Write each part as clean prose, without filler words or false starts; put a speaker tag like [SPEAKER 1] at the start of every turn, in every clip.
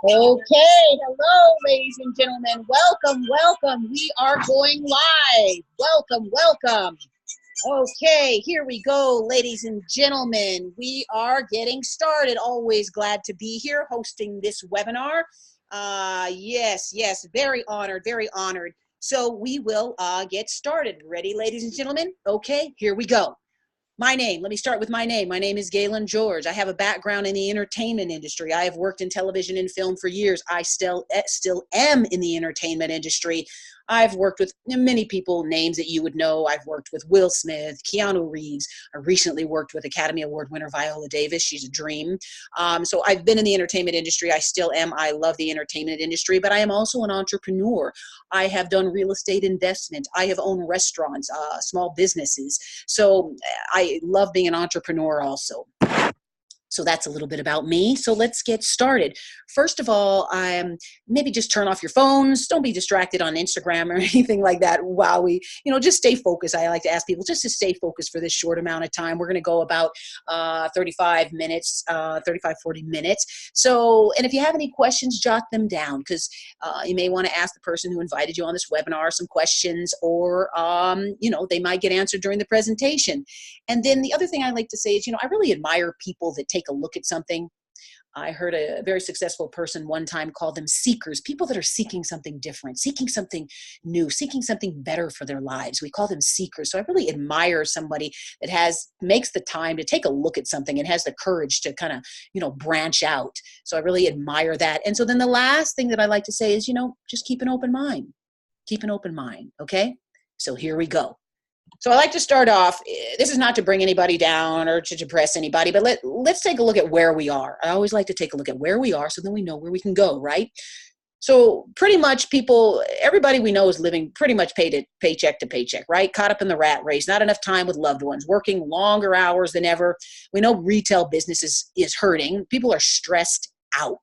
[SPEAKER 1] Okay, hello, ladies and gentlemen. Welcome, welcome. We are going live. Welcome, welcome. Okay, here we go, ladies and gentlemen. We are getting started. Always glad to be here hosting this webinar. Yes, very honored, very honored. So we will get started. Ready, ladies and gentlemen? Okay, here we go. My name, let me start with my name. My name is Galen George. I have a background in the entertainment industry. I have worked in television and film for years. I still am in the entertainment industry. I've worked with many people, names that you would know. I've worked with Will Smith, Keanu Reeves. I recently worked with Academy Award winner Viola Davis. She's a dream. So I've been in the entertainment industry. I still am. I love the entertainment industry, but I am also an entrepreneur. I have done real estate investment. I have owned restaurants, small businesses. So I love being an entrepreneur also. So that's a little bit about me. So let's get started. First of all, maybe just turn off your phones. Don't be distracted on Instagram or anything like that while we, just stay focused. I like to ask people just to stay focused for this short amount of time. We're going to go about 35 minutes, 40 minutes. So, and if you have any questions, jot them down because you may want to ask the person who invited you on this webinar some questions or, they might get answered during the presentation. And then the other thing I like to say is, I really admire people that take a look at something. I heard a very successful person one time call them seekers, people that are seeking something different, seeking something new, seeking something better for their lives. We call them seekers. So I really admire somebody that makes the time to take a look at something and has the courage to kind of, branch out. So I really admire that. And so then the last thing that I like to say is, just keep an open mind. Keep an open mind. Okay. So here we go. So I like to start off, this is not to bring anybody down or to depress anybody, but let's take a look at where we are. I always like to take a look at where we are so then we know where we can go, right? So pretty much everybody we know is living pretty much paycheck to paycheck, right? Caught up in the rat race, not enough time with loved ones, working longer hours than ever. We know retail business is hurting. People are stressed out.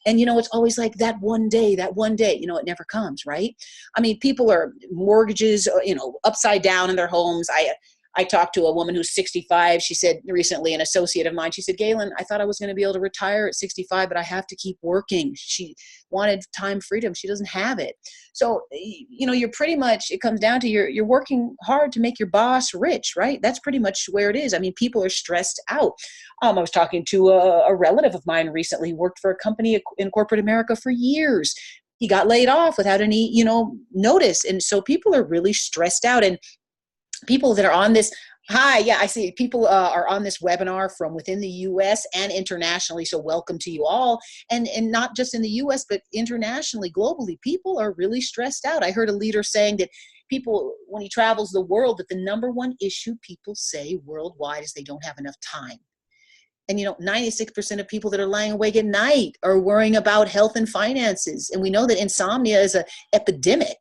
[SPEAKER 1] And, it's always like that one day, it never comes, right? I mean, people are mortgages, upside down in their homes. I talked to a woman who's 65. She said recently, an associate of mine, she said, Galen, I thought I was going to be able to retire at 65, but I have to keep working. She wanted time freedom. She doesn't have it. So, you're pretty much, it comes down to you're working hard to make your boss rich, right? That's pretty much where it is. I mean, people are stressed out. I was talking to a relative of mine recently who worked for a company in corporate America for years. He got laid off without any, notice. And so people are really stressed out. And people that are on this, I see people are on this webinar from within the U.S. and internationally. So welcome to you all. And not just in the U.S., but internationally, globally, people are really stressed out. I heard a leader saying that people, when he travels the world, that the number one issue people say worldwide is they don't have enough time. And, 96% of people that are lying awake at night are worrying about health and finances. And we know that insomnia is an epidemic.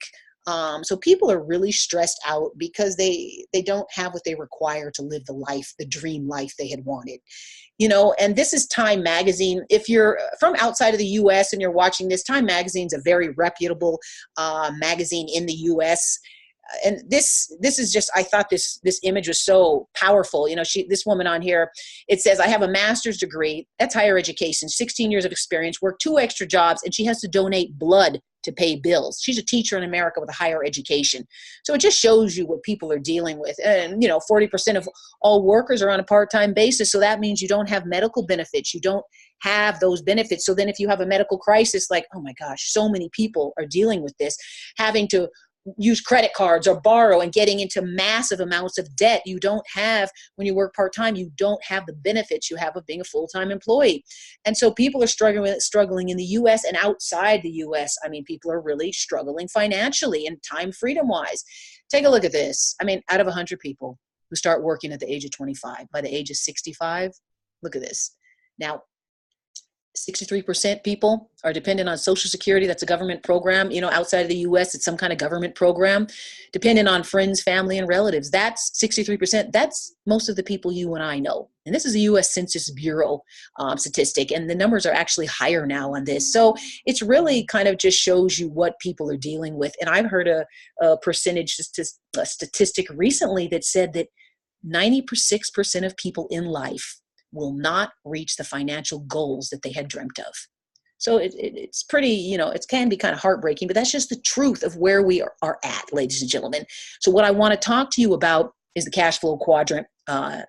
[SPEAKER 1] So people are really stressed out because they don't have what they require to live the dream life they had wanted. And this is Time Magazine. If you're from outside of the U.S. and you're watching this, Time Magazine's a very reputable magazine in the U.S. And this is just, I thought this image was so powerful. This woman on here, it says, I have a master's degree. That's higher education, 16 years of experience, worked 2 extra jobs, and she has to donate blood to pay bills. She's a teacher in America with a higher education. So it just shows you what people are dealing with. And, 40% of all workers are on a part-time basis. So that means you don't have medical benefits. You don't have those benefits. So then if you have a medical crisis, like, oh my gosh, so many people are dealing with this, having to use credit cards or borrow and getting into massive amounts of debt you don't have when you work part-time. You don't have the benefits you have of being a full-time employee. And so people are struggling in the U.S. and outside the U.S. I mean, people are really struggling financially and time freedom-wise. Take a look at this. I mean, out of 100 people who start working at the age of 25, by the age of 65, look at this. Now, 63% people are dependent on Social Security. That's a government program. Outside of the U.S., it's some kind of government program. Dependent on friends, family, and relatives. That's 63%. That's most of the people you and I know. And this is a U.S. Census Bureau statistic. And the numbers are actually higher now on this. So it's really kind of just shows you what people are dealing with. And I've heard a percentage a statistic recently that said that 96% of people in life will not reach the financial goals that they had dreamt of. So it's pretty, it can be kind of heartbreaking, but that's just the truth of where we are at, ladies and gentlemen. So what I want to talk to you about is the cash flow quadrant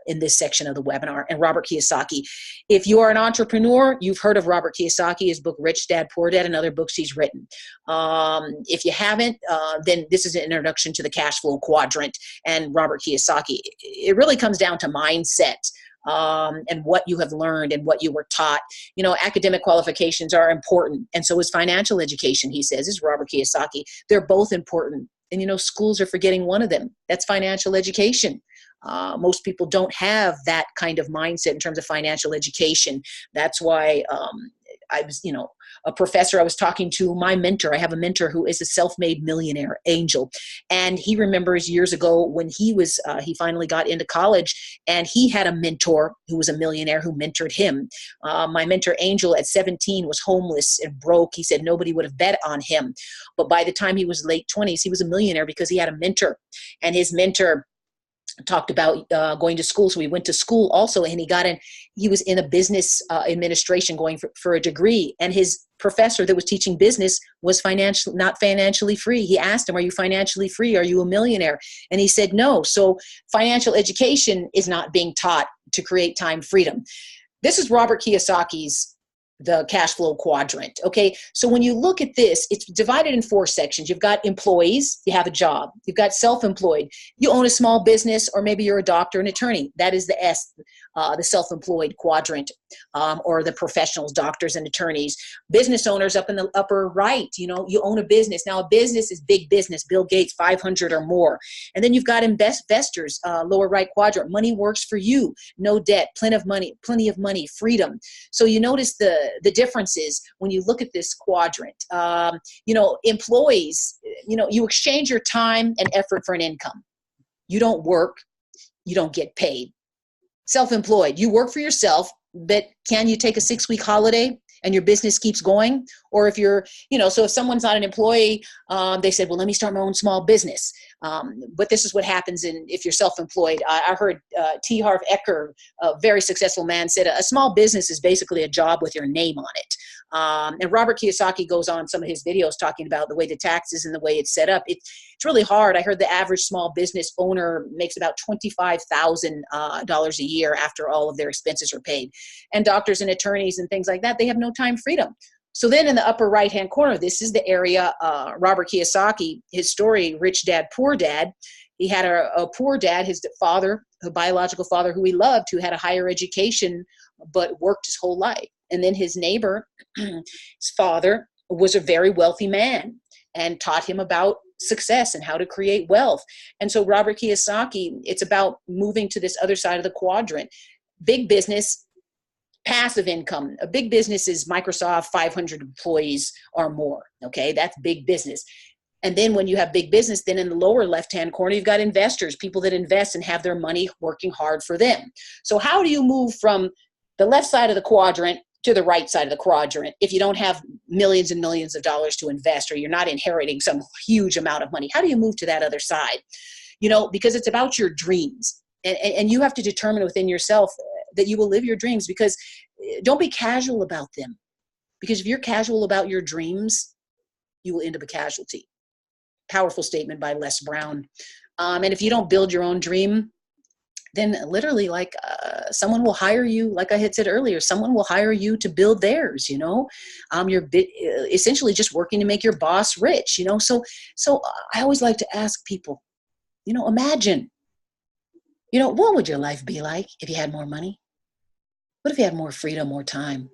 [SPEAKER 1] in this section of the webinar, and Robert Kiyosaki. If you are an entrepreneur, you've heard of Robert Kiyosaki, his book, Rich Dad, Poor Dad, and other books he's written. If you haven't, then this is an introduction to the cash flow quadrant and Robert Kiyosaki. It really comes down to mindset. And what you have learned and what you were taught. Academic qualifications are important, and so is financial education, he says, is Robert Kiyosaki. They're both important. And, schools are forgetting one of them. That's financial education. Most people don't have that kind of mindset in terms of financial education. That's why I was, a professor I was talking to, my mentor. I have a mentor who is a self-made millionaire, Angel. And he remembers years ago when he finally got into college, and he had a mentor who was a millionaire who mentored him. My mentor, Angel, at 17 was homeless and broke. He said nobody would have bet on him. But by the time he was late 20s, he was a millionaire because he had a mentor. And his mentor talked about going to school. So he went to school also, and he was in a business administration going for a degree. And his professor that was teaching business was not financially free. He asked him, are you financially free? Are you a millionaire? And he said, no. So financial education is not being taught to create time freedom. This is Robert Kiyosaki's the cash flow quadrant. Okay. So when you look at this, it's divided in 4 sections. You've got employees, you have a job. You've got self-employed. You own a small business, or maybe you're a doctor, an attorney. That is the S, the self-employed quadrant, or the professionals, doctors and attorneys. Business owners up in the upper right, you own a business. Now a business is big business, Bill Gates, 500 or more. And then you've got investors, lower right quadrant. Money works for you, no debt, plenty of money, freedom. So you notice the differences when you look at this quadrant. Employees, you exchange your time and effort for an income. You don't work, you don't get paid. Self-employed, you work for yourself, but can you take a 6-week holiday and your business keeps going? Or if you're, so if someone's not an employee, they said, well, let me start my own small business. But this is what happens if you're self-employed. I heard T. Harv Eker, a very successful man, said a small business is basically a job with your name on it. And Robert Kiyosaki goes on some of his videos talking about the way the taxes and the way it's set up. It's really hard. I heard the average small business owner makes about $25,000 a year after all of their expenses are paid. And doctors and attorneys and things like that, they have no time freedom. So then in the upper right-hand corner, this is the area, Robert Kiyosaki, his story, Rich Dad, Poor Dad. He had a poor dad, his father, a biological father who he loved, who had a higher education, but worked his whole life. And then his neighbor, his father, was a very wealthy man and taught him about success and how to create wealth. And so Robert Kiyosaki, it's about moving to this other side of the quadrant. Big business, passive income. A big business is Microsoft, 500 employees or more. Okay, that's big business. And then when you have big business, then in the lower left-hand corner, you've got investors, people that invest and have their money working hard for them. So how do you move from the left side of the quadrant to the right side of the quadrant if you don't have millions and millions of dollars to invest, or you're not inheriting some huge amount of money? How do you move to that other side? Because it's about your dreams. And you have to determine within yourself that you will live your dreams, because don't be casual about them. Because if you're casual about your dreams, you will end up a casualty. Powerful statement by Les Brown. And if you don't build your own dream, then literally someone will hire you. Like I had said earlier, someone will hire you to build theirs, you're essentially just working to make your boss rich, So I always like to ask people, imagine, what would your life be like if you had more money? What if you had more freedom, more time?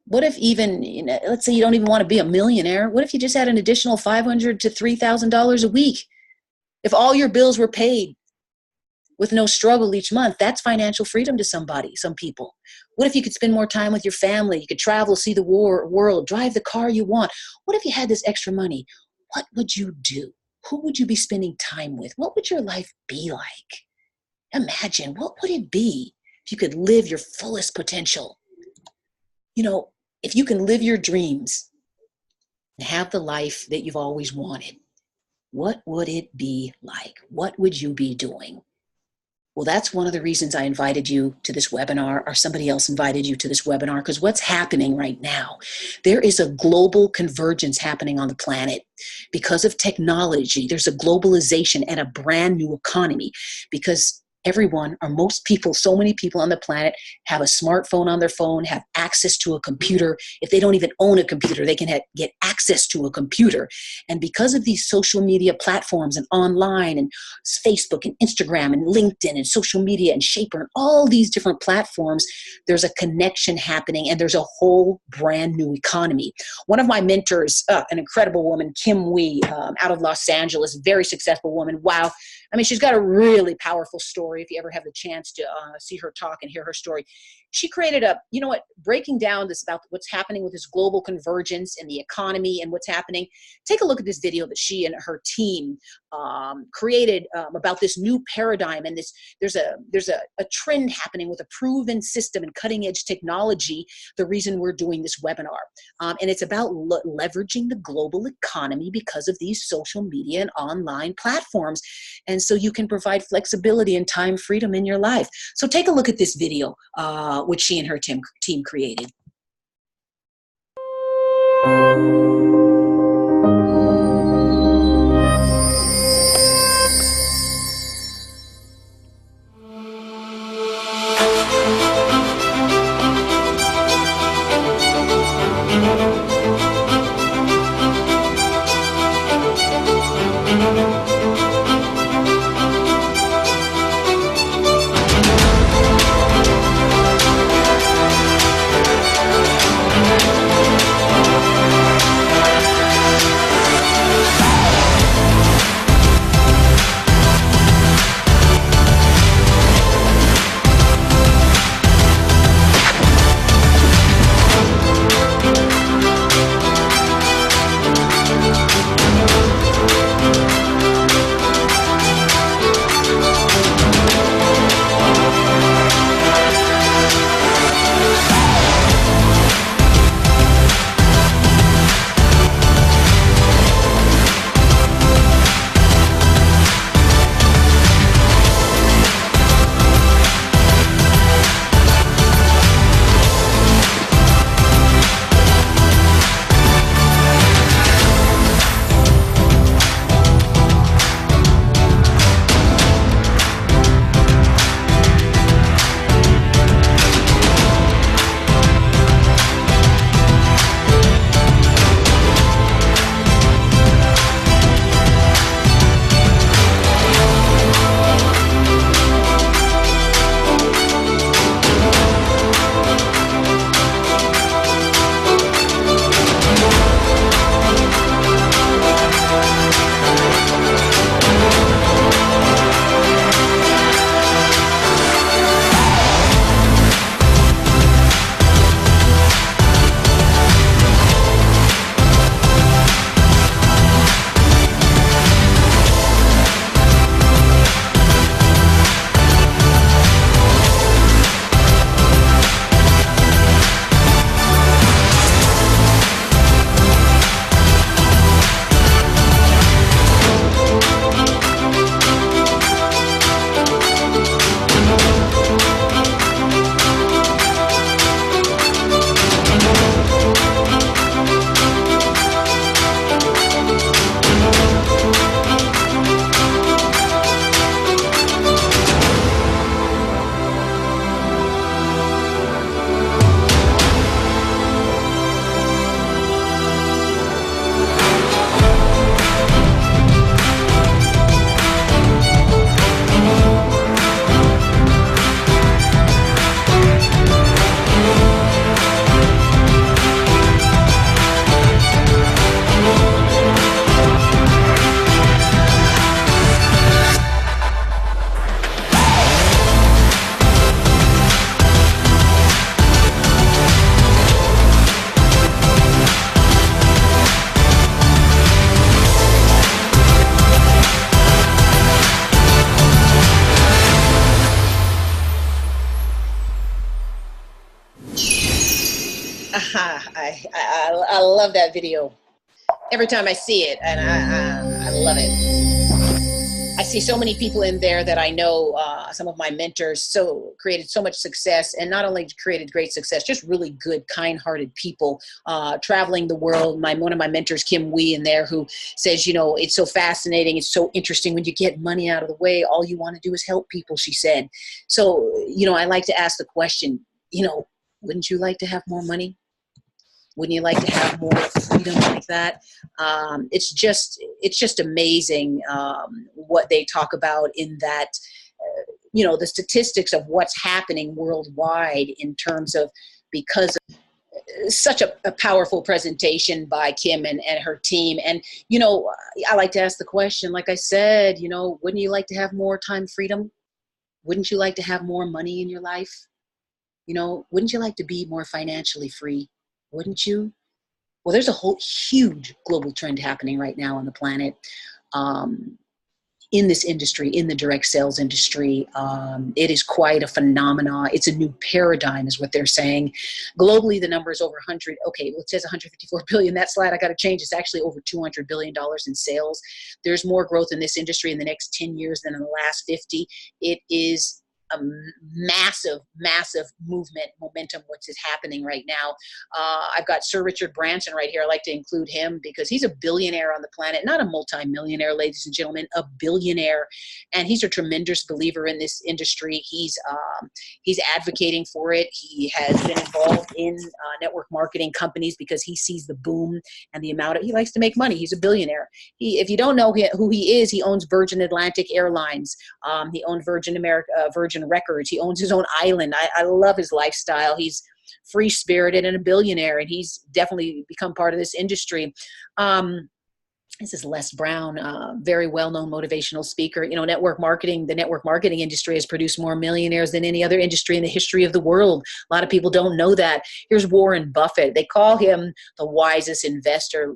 [SPEAKER 1] What if even, let's say you don't even want to be a millionaire. What if you just had an additional $500 to $3,000 a week? If all your bills were paid with no struggle each month, that's financial freedom to some people. What if you could spend more time with your family? You could travel, see the world, drive the car you want. What if you had this extra money? What would you do? Who would you be spending time with? What would your life be like? Imagine, what would it be if you could live your fullest potential? If you can live your dreams and have the life that you've always wanted, what would it be like? What would you be doing? Well, that's one of the reasons I invited you to this webinar, or somebody else invited you to this webinar, because what's happening right now, there is a global convergence happening on the planet. Because of technology, there's a globalization and a brand new economy, because everyone, or most people, so many people on the planet have a smartphone on their phone, have access to a computer. If they don't even own a computer, they can get access to a computer. And because of these social media platforms and online and Facebook and Instagram and LinkedIn and social media and Shaper and all these different platforms, there's a connection happening, and there's a whole brand new economy. One of my mentors, an incredible woman, Kim Wee, out of Los Angeles, very successful woman. Wow. I mean, she's got a really powerful story. If you ever have the chance to see her talk and hear her story, she created breaking down this about what's happening with this global convergence in the economy and what's happening. Take a look at this video that she and her team created about this new paradigm. And there's a trend happening with a proven system and cutting edge technology. The reason we're doing this webinar, and it's about leveraging the global economy because of these social media and online platforms. And so you can provide flexibility and time freedom in your life. So take a look at this video, which she and her team created. I love that video. Every time I see it, and I love it. I see so many people in there that I know, some of my mentors, created so much success, and not only created great success, just really good, kind-hearted people, traveling the world. One of my mentors, Kim Wee, in there, who says, it's so fascinating, it's so interesting when you get money out of the way, all you want to do is help people, she said. So, I like to ask the question, wouldn't you like to have more money? Wouldn't you like to have more freedom like that? It's just amazing what they talk about in that, the statistics of what's happening worldwide in terms of, because of such a powerful presentation by Kim and her team. And, I like to ask the question, like I said, wouldn't you like to have more time freedom? Wouldn't you like to have more money in your life? Wouldn't you like to be more financially free? Wouldn't you? Well, there's a whole huge global trend happening right now on the planet, in this industry, in the direct sales industry. It is quite a phenomenon. It's a new paradigm is what they're saying. Globally, the number is over 100. Okay, well, it says 154 billion. That slide, I got to change. It's actually over $200 billion in sales. There's more growth in this industry in the next 10 years than in the last 50. It is a massive, massive movement, momentum, which is happening right now. I've got Sir Richard Branson right here. I like to include him because he's a billionaire on the planet, not a multi-millionaire, ladies and gentlemen, a billionaire. And he's a tremendous believer in this industry. He's advocating for it. He has been involved in network marketing companies because he sees the boom and the amount he likes to make money. He's a billionaire. If you don't know who he is, he owns Virgin Atlantic Airlines. He owned Virgin Records. He owns his own island. I love his lifestyle. He's free-spirited and a billionaire, and he's definitely become part of this industry. This is Les Brown, very well-known motivational speaker. The network marketing industry has produced more millionaires than any other industry in the history of the world. A lot of people don't know that. Here's Warren Buffett. They call him the wisest investor.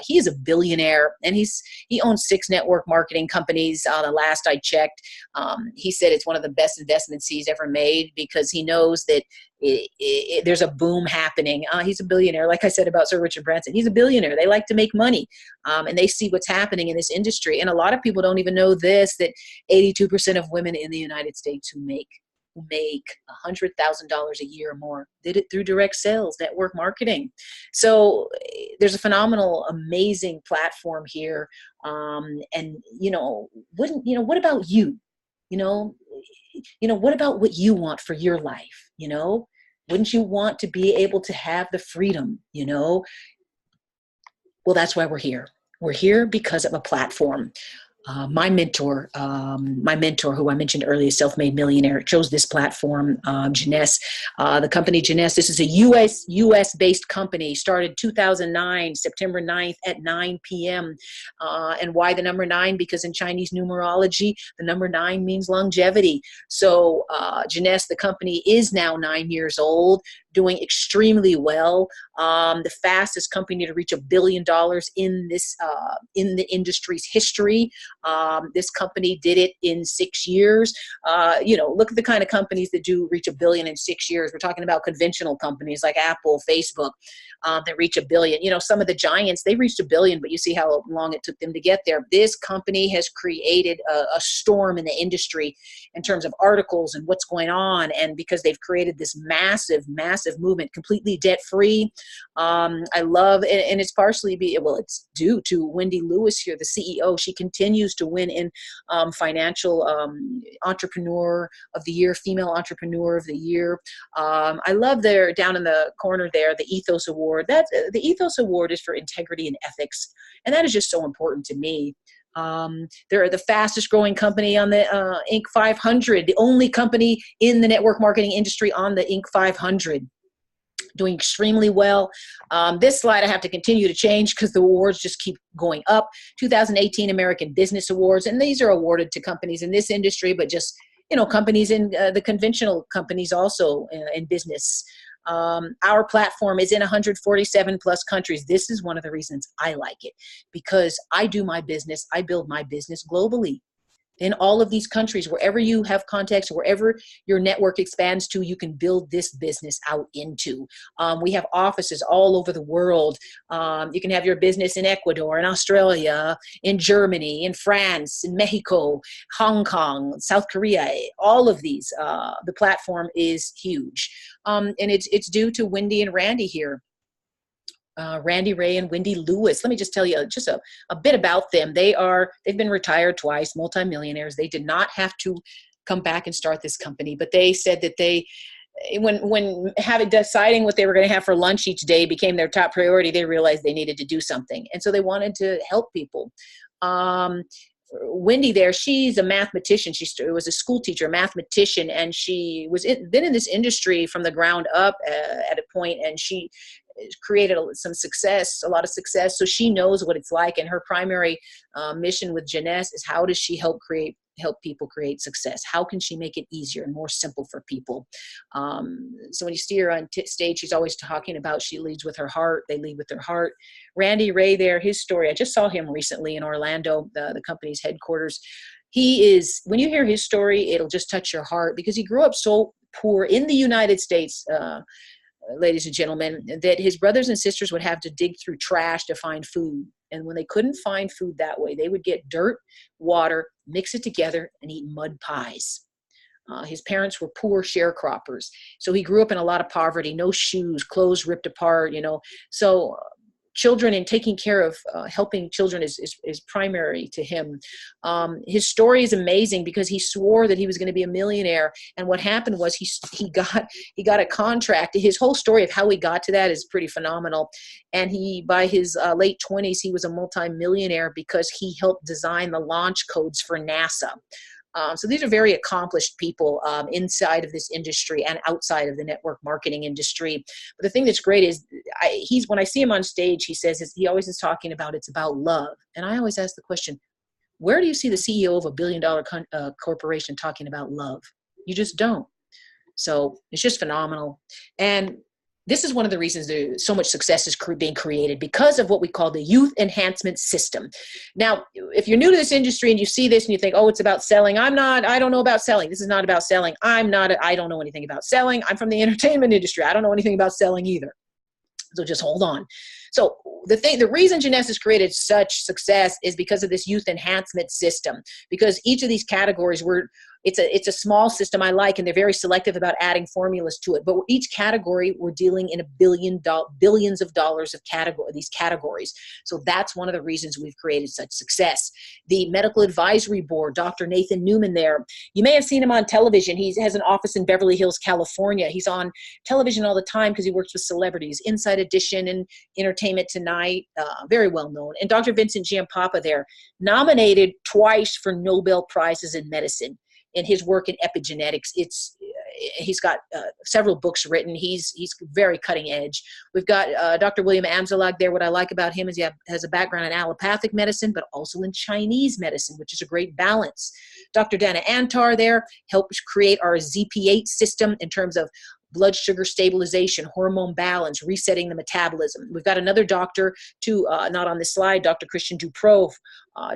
[SPEAKER 1] He is a billionaire, and he owns 6 network marketing companies. The last I checked, he said it's one of the best investments he's ever made because he knows that there's a boom happening. He's a billionaire. Like I said about Sir Richard Branson, he's a billionaire. They like to make money, and they see what's happening in this industry. And a lot of people don't even know this, that 82% of women in the United States who make $100,000 a year or more did it through direct sales, network marketing. So there's a phenomenal, amazing platform here. And what about you? What about what you want for your life? Wouldn't you want to be able to have the freedom? Well, that's why we're here. We're here because of a platform. My mentor, who I mentioned earlier, self-made millionaire, chose this platform, Jeunesse. The company Jeunesse, this is a U.S.-based company, started 2009, September 9th at 9 p.m. And why the number 9? Because in Chinese numerology, the number 9 means longevity. So Jeunesse, the company, is now 9 years old, doing extremely well. The fastest company to reach $1 billion in the industry's history. This company did it in 6 years. Look at the kind of companies that do reach $1 billion in 6 years. We're talking about conventional companies like Apple, Facebook, that reach $1 billion. Some of the giants, they reached $1 billion, but you see how long it took them to get there. This company has created a storm in the industry in terms of articles and what's going on. And because they've created this massive, massive movement, completely debt-free. I love, and it's partially it's due to Wendy Lewis here, the CEO. She continues to win in financial entrepreneur of the year, female entrepreneur of the year. I love their down in the corner there, the Ethos Award. The Ethos Award is for integrity and ethics, and that is just so important to me. They're the fastest growing company on the Inc. 500, the only company in the network marketing industry on the Inc. 500. Doing extremely well. This slide I have to continue to change because the awards just keep going up. 2018 American Business Awards, and these are awarded to companies in this industry, but just companies in the conventional companies also in business. Our platform is in 147 plus countries. This is one of the reasons I like it, because I do my business, I build my business globally. in all of these countries, wherever you have contacts, wherever your network expands to, you can build this business out into. We have offices all over the world. You can have your business in Ecuador, in Australia, in Germany, in France, in Mexico, Hong Kong, South Korea, all of these. The platform is huge. And it's due to Wendy and Randy here. Randy Ray and Wendy Lewis. Let me just tell you just a bit about them. They've been retired twice, multimillionaires. They did not have to come back and start this company, but they said that when deciding what they were going to have for lunch each day became their top priority, they realized they needed to do something. And so they wanted to help people. Wendy there, she's a mathematician. She was a school teacher, a mathematician, and she been in this industry from the ground up at a point, and she created a lot of success. So she knows what it's like, and her primary mission with Jeunesse is how does she help people create success? How can she make it easier and more simple for people? So when you see her on stage, she's always talking about she leads with her heart. They lead with their heart. Randy Ray there, his story, I just saw him recently in Orlando, the company's headquarters. When you hear his story, it'll just touch your heart, because he grew up so poor in the United States, ladies and gentlemen, that his brothers and sisters would have to dig through trash to find food. And when they couldn't find food that way, they would get dirt, water, mix it together, and eat mud pies. His parents were poor sharecroppers. So he grew up in a lot of poverty, no shoes, clothes ripped apart, So children and taking care of helping children is primary to him. His story is amazing because he swore that he was going to be a millionaire, and what happened was he got a contract. His whole story of how he got to that is pretty phenomenal, and by his late 20s he was a multi-millionaire because he helped design the launch codes for NASA. So these are very accomplished people inside of this industry and outside of the network marketing industry. But the thing that's great is when I see him on stage, he always is talking about it's about love. And I always ask the question, where do you see the CEO of $1 billion corporation talking about love? You just don't. So it's just phenomenal. And this is one of the reasons so much success is being created, because of what we call the youth enhancement system. Now, if you're new to this industry and you see this and you think, oh, it's about selling. I don't know about selling. This is not about selling. I don't know anything about selling. I'm from the entertainment industry. I don't know anything about selling either. So just hold on. So the reason Jeunesse has created such success is because of this youth enhancement system, because each of these categories it's a small system I like, and they're very selective about adding formulas to it. But each category, we're dealing in billions of dollars of these categories. So that's one of the reasons we've created such success. The Medical Advisory Board, Dr. Nathan Newman there, you may have seen him on television. He has an office in Beverly Hills, California. He's on television all the time because he works with celebrities, Inside Edition and Entertainment Tonight, very well known. And Dr. Vincent Giampapa there, nominated twice for Nobel Prizes in medicine. In his work in epigenetics, he's got several books written. He's very cutting edge. We've got Dr. William Amzalag there. What I like about him is he has a background in allopathic medicine, but also in Chinese medicine, which is a great balance. Dr. Dana Antar there helps create our ZP8 system in terms of blood sugar stabilization, hormone balance, resetting the metabolism. We've got another doctor, too, not on this slide, Dr. Christian Duprov,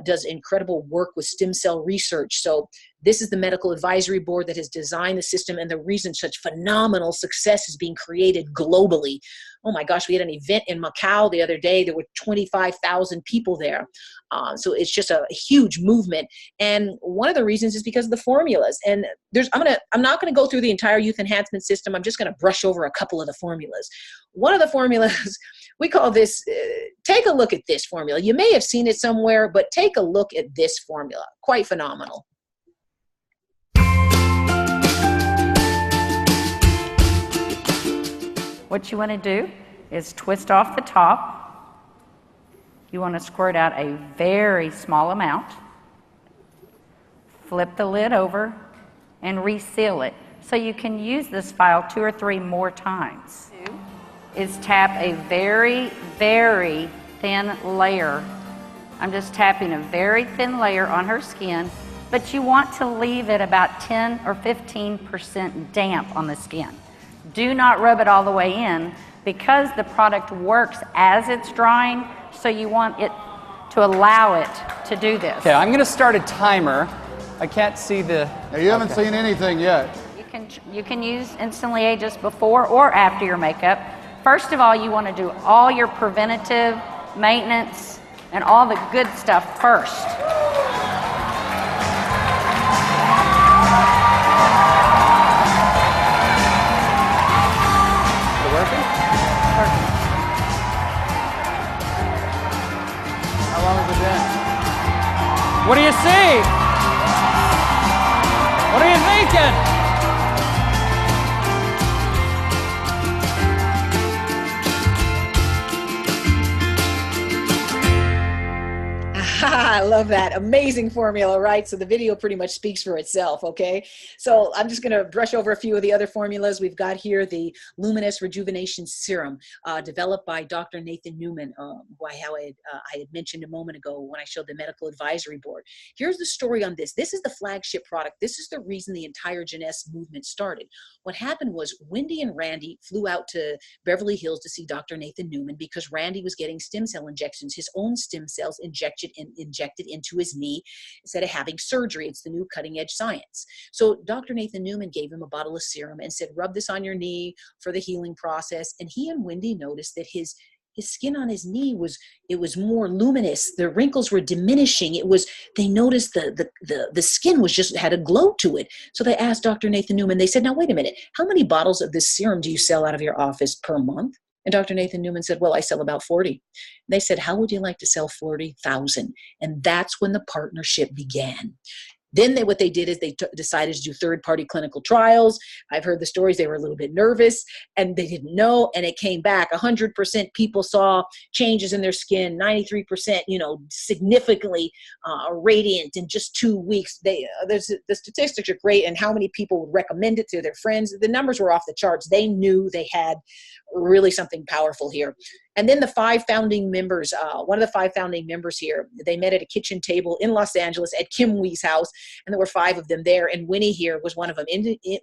[SPEAKER 1] does incredible work with stem cell research. So this is the Medical Advisory Board that has designed the system, and the reason such phenomenal success is being created globally. Oh my gosh, we had an event in Macau the other day. There were 25,000 people there. So it's just a huge movement. And one of the reasons is because of the formulas. And I'm not going to go through the entire youth enhancement system. I'm just going to brush over a couple of the formulas. One of the formulas, we call this, take a look at this formula. You may have seen it somewhere, but take a look at this formula. Quite phenomenal.
[SPEAKER 2] What you want to do is twist off the top. You want to squirt out a very small amount. Flip the lid over and reseal it. So you can use this file 2 or 3 more times. Is tap a very, very thin layer. I'm just tapping a very thin layer on her skin, but you want to leave it about 10 or 15% damp on the skin. Do not rub it all the way in because the product works as it's drying, so you want it to allow it to do this.
[SPEAKER 3] Okay, I'm going to start a timer I can't see the...
[SPEAKER 4] Now, you haven't seen anything yet.
[SPEAKER 2] You can use Instantly Ageless before or after your makeup. First of all, you want to do all your preventative maintenance and all the good stuff first.
[SPEAKER 4] How long has it been?
[SPEAKER 3] What do you see? What are you thinking?
[SPEAKER 1] I love that. Amazing formula, right? So the video pretty much speaks for itself, okay? So I'm just going to brush over a few of the other formulas. We've got here the Luminous Rejuvenation Serum, developed by Dr. Nathan Newman, who I had mentioned a moment ago when I showed the Medical Advisory Board. Here's the story on this. This is the flagship product. This is the reason the entire Jeunesse movement started. What happened was Wendy and Randy flew out to Beverly Hills to see Dr. Nathan Newman because Randy was getting stem cell injections, his own stem cells injected into his knee instead of having surgery. It's the new cutting edge science. So Dr. Nathan Newman gave him a bottle of serum and said, rub this on your knee for the healing process. And he and Wendy noticed that his skin on his knee was more luminous. The wrinkles were diminishing. They noticed the skin had a glow to it. So they asked Dr. Nathan Newman, they said, now wait a minute, how many bottles of this serum do you sell out of your office per month? And Dr. Nathan Newman said, well, I sell about 40. They said, how would you like to sell 40,000? And that's when the partnership began. Then what they did is they decided to do third-party clinical trials. I've heard the stories. They were a little bit nervous, and they didn't know, and it came back. 100% people saw changes in their skin, 93%, significantly radiant in just 2 weeks. The statistics are great, and how many people would recommend it to their friends. The numbers were off the charts. They knew they had really something powerful here. And then the 5 founding members, one of the 5 founding members here, they met at a kitchen table in Los Angeles at Kim Wee's house, and there were 5 of them there, and Winnie here was one of them.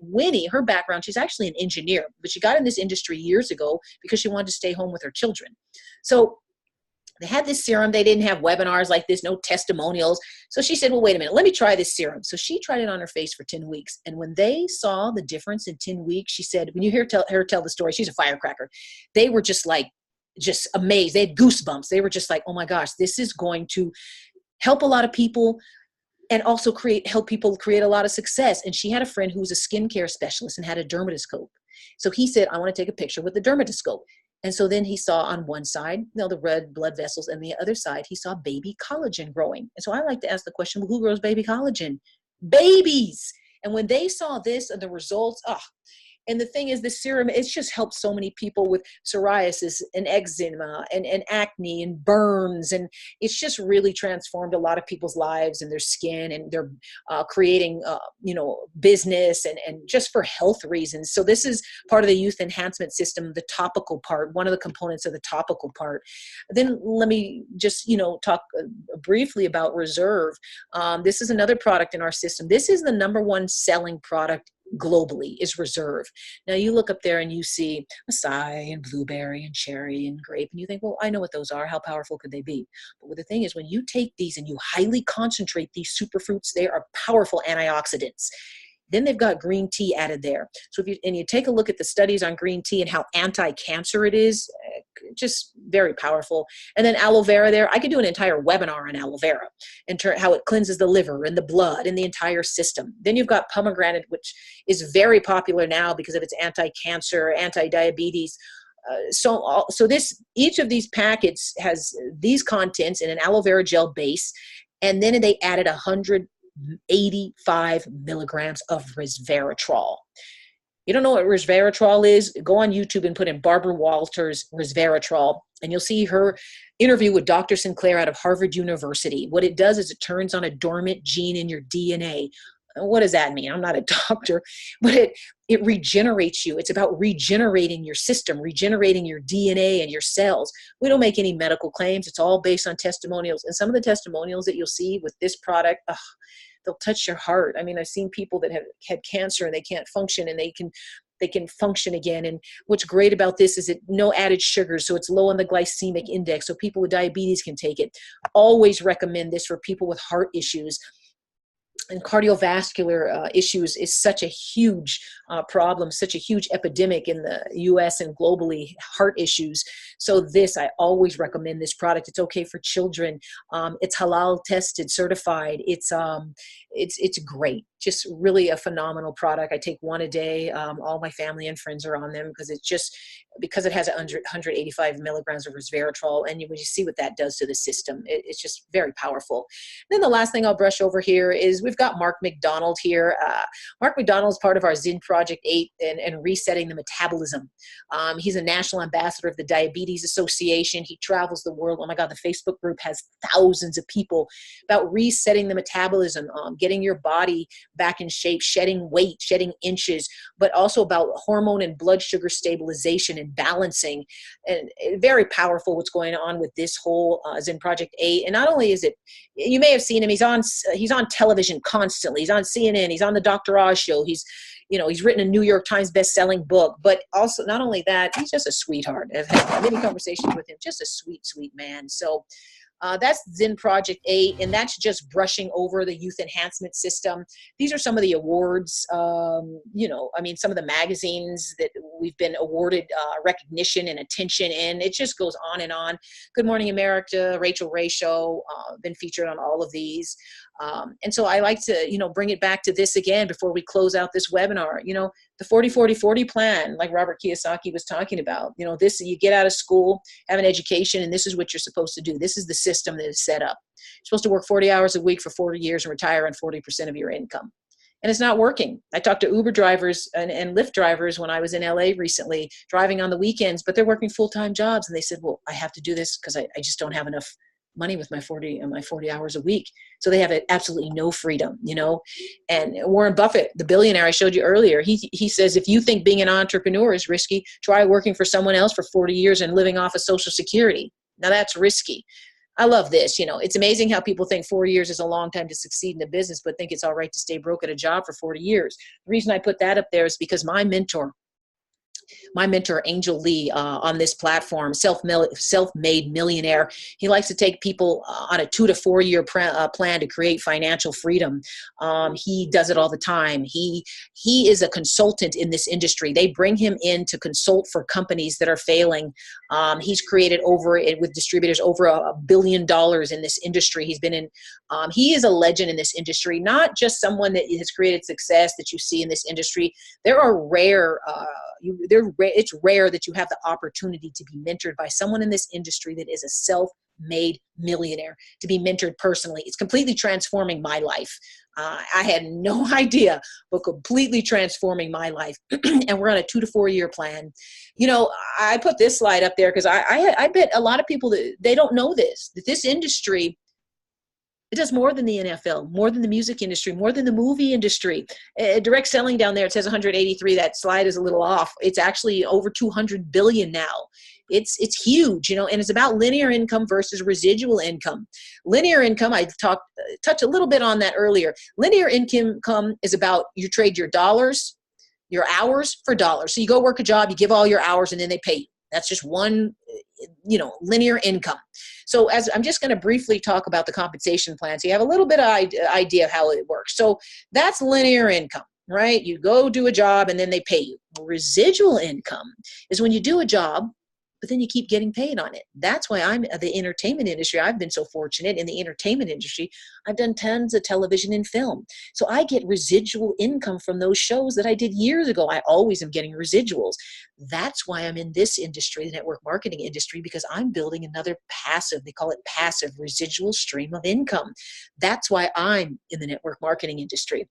[SPEAKER 1] Winnie, her background, she's actually an engineer, but she got in this industry years ago because she wanted to stay home with her children. So they had this serum. They didn't have webinars like this, no testimonials. So she said, well, wait a minute, let me try this serum. So she tried it on her face for 10 weeks. And when they saw the difference in 10 weeks, she said, when you hear her tell the story, she's a firecracker. They were just amazed. They had goosebumps. They were just like, oh my gosh, this is going to help a lot of people and also help people create a lot of success. And she had a friend who was a skincare specialist and had a dermatoscope. So he said, I want to take a picture with the dermatoscope. And so then he saw on one side, the red blood vessels, and the other side, he saw baby collagen growing. And so I like to ask the question, well, who grows baby collagen? Babies. And when they saw this and the results, and the thing is, this serum, it's just helped so many people with psoriasis and eczema and acne and burns. And it's just really transformed a lot of people's lives and their skin, and they're creating, business and just for health reasons. So this is part of the youth enhancement system, the topical part, one of the components of the topical part. Then let me just, talk briefly about Reserve. This is another product in our system. This is the #1 selling product globally, is Reserve. Now you look up there and you see acai and blueberry and cherry and grape, and you think, well, I know what those are. How powerful could they be? But the thing is, when you take these and you highly concentrate these superfruits, they are powerful antioxidants. Then they've got green tea added there. So if you take a look at the studies on green tea and how anti-cancer it is, just very powerful. And then aloe vera there, I could do an entire webinar on aloe vera and how it cleanses the liver and the blood and the entire system. Then you've got pomegranate, which is very popular now because of its anti-cancer, anti-diabetes. So each of these packets has these contents in an aloe vera gel base, and then they added 185 milligrams of resveratrol. You don't know what resveratrol is? Go on YouTube and put in Barbara Walters resveratrol, and you'll see her interview with Dr. Sinclair out of Harvard University. What it does is it turns on a dormant gene in your DNA. What does that mean? I'm not a doctor, but it regenerates you. It's about regenerating your system, regenerating your DNA and your cells. We don't make any medical claims. It's all based on testimonials. And some of the testimonials that you'll see with this product, they'll touch your heart. I mean, I've seen people that have had cancer and they can't function, and they can function again. And what's great about this is no added sugars, so it's low on the glycemic index, so people with diabetes can take it. Always recommend this for people with heart issues. and cardiovascular issues is such a huge problem, such a huge epidemic in the US and globally, heart issues. So this, I always recommend this product. It's okay for children. It's halal tested, certified. It's great. Just really a phenomenal product. I take one a day. All my family and friends are on them because it has 185 milligrams of resveratrol. And when you see what that does to the system, it's just very powerful. Then the last thing I'll brush over here is we've got Mark McDonald here. Mark McDonald is part of our Zin Project 8 and resetting the metabolism. He's a national ambassador of the Diabetes Association. He travels the world. Oh my God, the Facebook group has thousands of people about resetting the metabolism, getting your body back in shape, shedding weight, shedding inches, but also about hormone and blood sugar stabilization and balancing. And very powerful what's going on with this whole Zin Project 8. And not only is it, you may have seen him, he's on television constantly. He's on CNN, he's on the Dr. Oz show. He's written a New York Times best-selling book, but also not only that, he's just a sweetheart. I've had many conversations with him, just a sweet, sweet man. So that's Zin Project 8, and that's just brushing over the youth enhancement system. These are some of the awards, some of the magazines that we've been awarded recognition and attention in. It just goes on and on. Good Morning America, Rachel Ray Show, been featured on all of these. And so I like to, bring it back to this again before we close out this webinar. The 40-40-40 plan, like Robert Kiyosaki was talking about, this, you get out of school, have an education, and this is what you're supposed to do. This is the system that is set up. You're supposed to work 40 hours a week for 40 years and retire on 40% of your income. And it's not working. I talked to Uber drivers and Lyft drivers when I was in LA recently, driving on the weekends, but they're working full-time jobs. And they said, well, I have to do this because I just don't have enough money with my 40 hours a week. So they have absolutely no freedom, And Warren Buffett, the billionaire I showed you earlier, he says, if you think being an entrepreneur is risky, try working for someone else for 40 years and living off of Social Security. Now that's risky. I love this. It's amazing how people think 4 years is a long time to succeed in a business, but think it's all right to stay broke at a job for 40 years. The reason I put that up there is because my mentor, Angel Lee, on this platform, self-made millionaire, he likes to take people on a 2 to 4 year plan to create financial freedom. He does it all the time. He is a consultant in this industry. They bring him in to consult for companies that are failing. He's created with distributors over $1 billion in this industry. He's been in. He is a legend in this industry, not just someone that has created success that you see in this industry. There are rare. It's rare that you have the opportunity to be mentored by someone in this industry that is a self-made millionaire, to be mentored personally. It's completely transforming my life. I had no idea, but completely transforming my life. And we're on a 2 to 4 year plan. I put this slide up there because I bet a lot of people that they don't know that this industry, it does more than the NFL, more than the music industry, more than the movie industry. Direct selling down there, it says 183. That slide is a little off. It's actually over 200 billion now. It's huge, and it's about linear income versus residual income. Linear income, I touched a little bit on that earlier. Linear income is about you trade your dollars, your hours for dollars. So you go work a job, you give all your hours, and then they pay you. That's just one, linear income. So as I'm just going to briefly talk about the compensation plan, so you have a little bit of idea of how it works. So that's linear income, right? You go do a job and then they pay you. Residual income is when you do a job, but then you keep getting paid on it. That's why I'm the entertainment industry. I've been so fortunate in the entertainment industry. I've done tons of television and film. So I get residual income from those shows that I did years ago. I always am getting residuals. That's why I'm in this industry, the network marketing industry, because I'm building another passive, they call it passive residual stream of income. That's why I'm in the network marketing industry.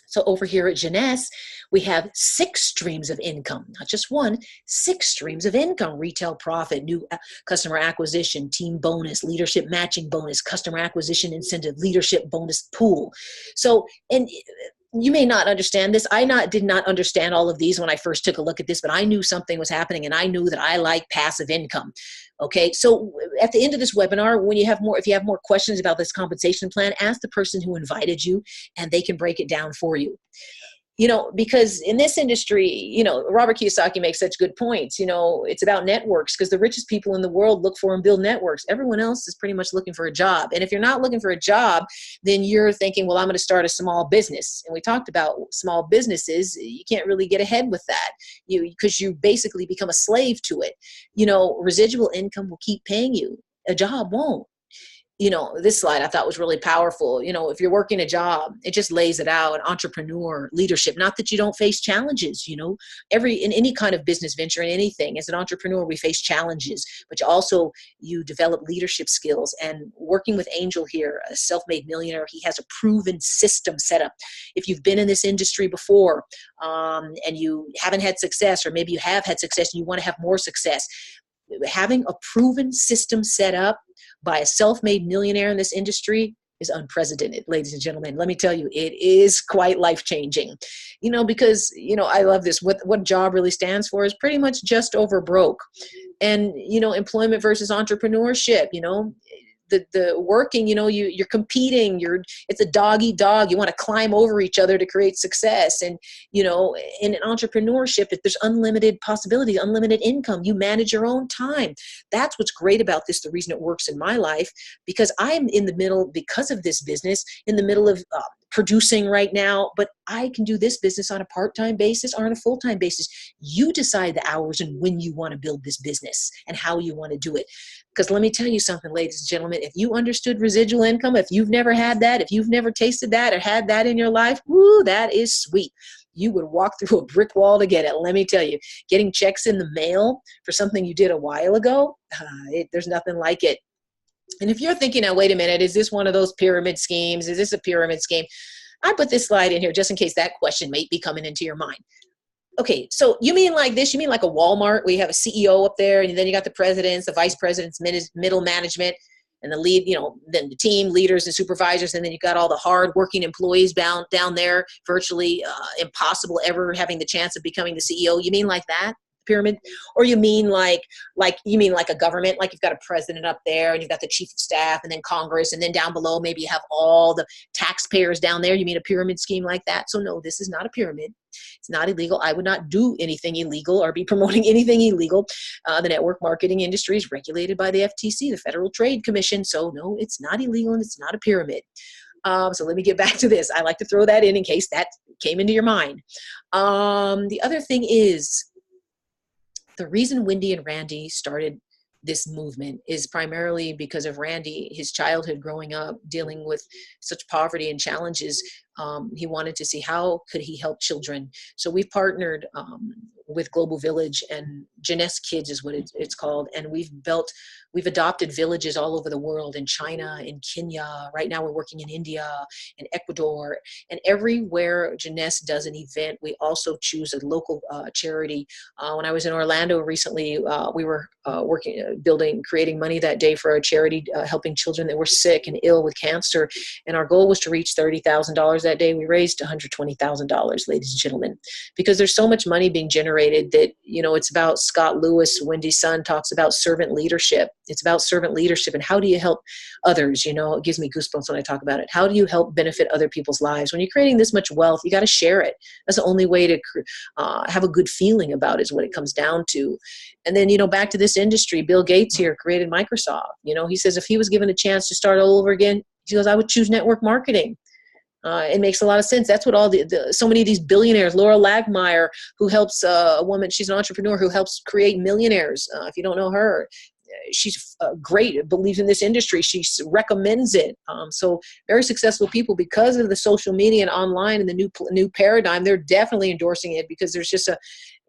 [SPEAKER 1] So over here at Jeunesse, we have 6 streams of income, not just 1, 6 streams of income: retail profit, new customer acquisition, team bonus, leadership matching bonus, customer acquisition incentive, leadership bonus pool. So, and you may not understand this. Did not understand all of these when I first took a look at this, but I knew something was happening and I knew that I like passive income. Okay. So at the end of this webinar, if you have more questions about this compensation plan, ask the person who invited you and they can break it down for you. because in this industry, Robert Kiyosaki makes such good points. It's about networks, because the richest people in the world look for and build networks. Everyone else is pretty much looking for a job. And if you're not looking for a job, then you're thinking, well, I'm going to start a small business. And we talked about small businesses. You can't really get ahead with that, because you basically become a slave to it. Residual income will keep paying you. A job won't. This slide I thought was really powerful. If you're working a job, it just lays it out. Entrepreneur, leadership, not that you don't face challenges, in any kind of business venture, in anything. As an entrepreneur, we face challenges, but you develop leadership skills. And working with Angel here, a self-made millionaire, he has a proven system set up. If you've been in this industry before, and you haven't had success, or maybe you have had success and you want to have more success, having a proven system set up by a self-made millionaire in this industry is unprecedented, ladies and gentlemen. Let me tell you, it is quite life-changing, because, I love this. What job really stands for is pretty much just over broke. And, employment versus entrepreneurship, the working, you're competing, it's a dog eat dog. You want to climb over each other to create success. And, in an entrepreneurship, if there's unlimited possibilities, unlimited income, you manage your own time. That's what's great about this. The reason it works in my life, because I'm in the middle, because of this business, in the middle of producing right now, but I can do this business on a part-time basis or on a full-time basis. You decide the hours and when you want to build this business and how you want to do it. Because let me tell you something, ladies and gentlemen, if you understood residual income, if you've never had that, if you've never tasted that or had that in your life, woo, that is sweet. You would walk through a brick wall to get it. Let me tell you, getting checks in the mail for something you did a while ago, there's nothing like it. And if you're thinking, now, wait a minute, is this one of those pyramid schemes? Is this a pyramid scheme? I put this slide in here just in case that question may be coming into your mind. Okay, so you mean like this? You mean like a Walmart where you have a CEO up there, and then you got the presidents, the vice presidents, middle management, and the lead, then the team leaders and supervisors, and then you got all the hard working employees down there, virtually impossible ever having the chance of becoming the CEO. You mean like that? Pyramid? Or you mean like a government, like you've got a president up there and you've got the chief of staff and then Congress, and then down below maybe you have all the taxpayers down there. You mean a pyramid scheme like that? So no, this is not a pyramid. It's not illegal. I would not do anything illegal or be promoting anything illegal. The network marketing industry is regulated by the FTC, the Federal Trade Commission. So no, it's not illegal and it's not a pyramid. So let me get back to this. I like to throw that in case that came into your mind. The other thing is, the reason Wendy and Randy started this movement is primarily because of Randy, his childhood growing up, dealing with such poverty and challenges. He wanted to see how could he help children. So we've partnered with Global Village, and Jeunesse Kids is what it's called. And we've adopted villages all over the world, in China, in Kenya. Right now we're working in India, in Ecuador, and everywhere Jeunesse does an event, we also choose a local charity. When I was in Orlando recently, we were creating money that day for a charity, helping children that were sick and ill with cancer. And our goal was to reach $30,000 that day. We raised $120,000, ladies and gentlemen, because there's so much money being generated that, it's about Scott Lewis, Wendy's son, talks about servant leadership. It's about servant leadership and how do you help others? It gives me goosebumps when I talk about it. How do you help benefit other people's lives? When you're creating this much wealth, you got to share it. That's the only way to have a good feeling about it, is what it comes down to. And then, back to this industry, Bill Gates here created Microsoft. He says if he was given a chance to start all over again, he goes, I would choose network marketing. It makes a lot of sense. That's what so many of these billionaires, Laura Lagmeyer, who helps a woman, she's an entrepreneur who helps create millionaires. If you don't know her, she's great, believes in this industry. She recommends it. So very successful people, because of the social media and online and the new paradigm, they're definitely endorsing it, because there's just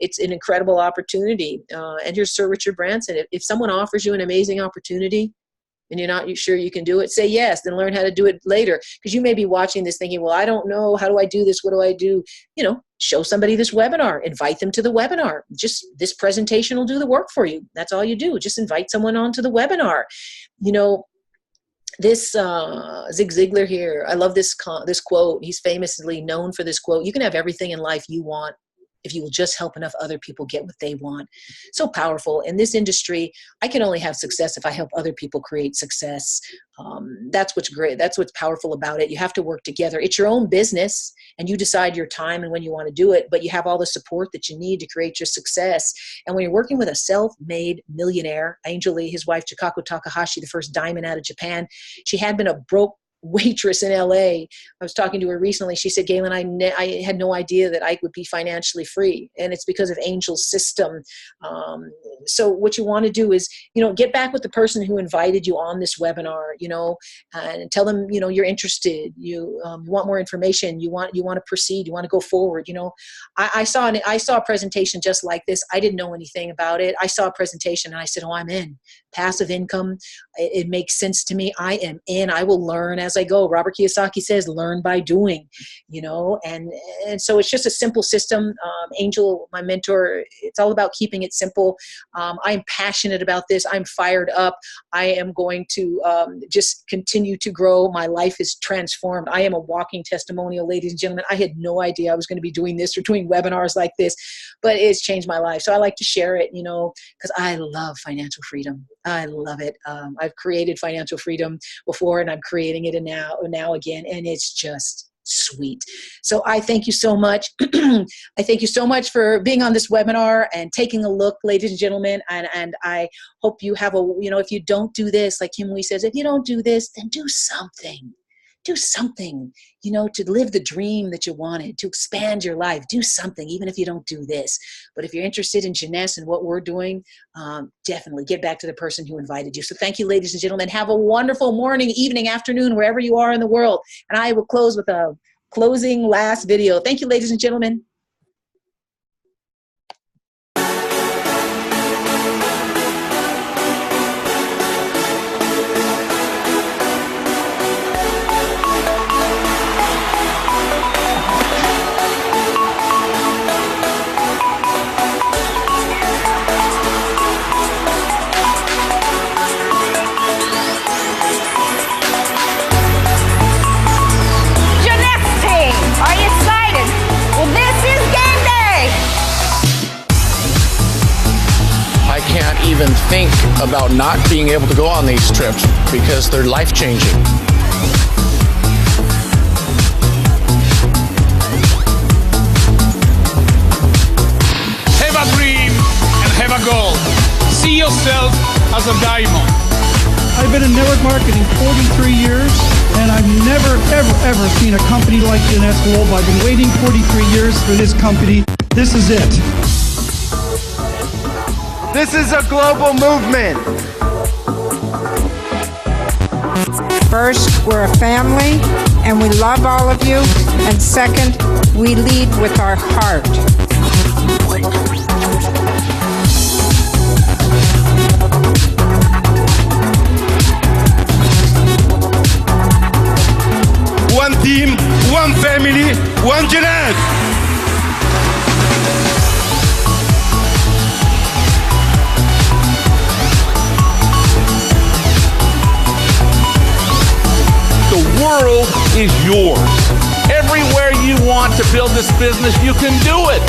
[SPEAKER 1] it's an incredible opportunity. And here's Sir Richard Branson. If someone offers you an amazing opportunity, and you're not sure you can do it, say yes, then learn how to do it later. Because you may be watching this thinking, well, I don't know. How do I do this? What do I do? Show somebody this webinar, invite them to the webinar. Just this presentation will do the work for you. That's all you do. Just invite someone onto the webinar. This Zig Ziglar here, I love this quote. He's famously known for this quote. You can have everything in life you want if you will just help enough other people get what they want. So powerful. In this industry, I can only have success if I help other people create success. That's what's great. That's what's powerful about it. You have to work together. It's your own business, and you decide your time and when you want to do it, but you have all the support that you need to create your success. And when you're working with a self-made millionaire, Angel Lee, his wife, Chikako Takahashi, the first diamond out of Japan, she had been a broke waitress in LA. I was talking to her recently. She said, Galen, I had no idea that I would be financially free. And it's because of Angel's system. So what you want to do is, get back with the person who invited you on this webinar, and tell them, you're interested. You want more information. You want to proceed. You want to go forward. I saw a presentation just like this. I didn't know anything about it. I saw a presentation and I said, oh, I'm in. Passive income. It makes sense to me. I am in. I will learn as I go. Robert Kiyosaki says, learn by doing, and so it's just a simple system. Angel, my mentor, it's all about keeping it simple. I'm passionate about this. I'm fired up. I am going to just continue to grow. My life is transformed. I am a walking testimonial, ladies and gentlemen. I had no idea I was going to be doing this or doing webinars like this, but it's changed my life. So I like to share it, because I love financial freedom. I love it. I've created financial freedom before, and I'm creating it now again, and it's just sweet. So I thank you so much. I thank you so much for being on this webinar and taking a look, ladies and gentlemen. And I hope you have if you don't do this, like Kim Lee says, if you don't do this, then do something. Do something, to live the dream that you wanted, to expand your life. Do something, even if you don't do this. But if you're interested in Jeunesse and what we're doing, definitely get back to the person who invited you. So thank you, ladies and gentlemen. Have a wonderful morning, evening, afternoon, wherever you are in the world. And I will close with a closing last video. Thank you, ladies and gentlemen.
[SPEAKER 5] Even think about not being able to go on these trips because they're life-changing.
[SPEAKER 6] Have a dream and have a goal. See yourself as a diamond.
[SPEAKER 7] I've been in network marketing 43 years, and I've never, ever seen a company like Jeunesse Global. I've been waiting 43 years for this company. This is it.
[SPEAKER 8] This is a global movement.
[SPEAKER 9] First, we're a family, and we love all of you. And second, we lead with our heart.
[SPEAKER 8] One team, one family, one Jeunesse.
[SPEAKER 6] The world is yours. Everywhere you want to build this business, you can do it.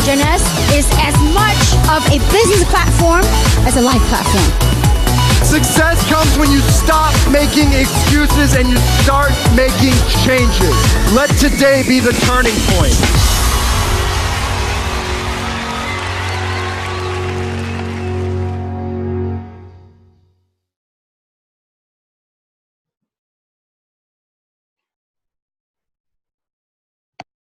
[SPEAKER 10] Jeunesse is as much of a business platform as a life platform.
[SPEAKER 8] Success comes when you stop making excuses and you start making changes. Let today be the turning point.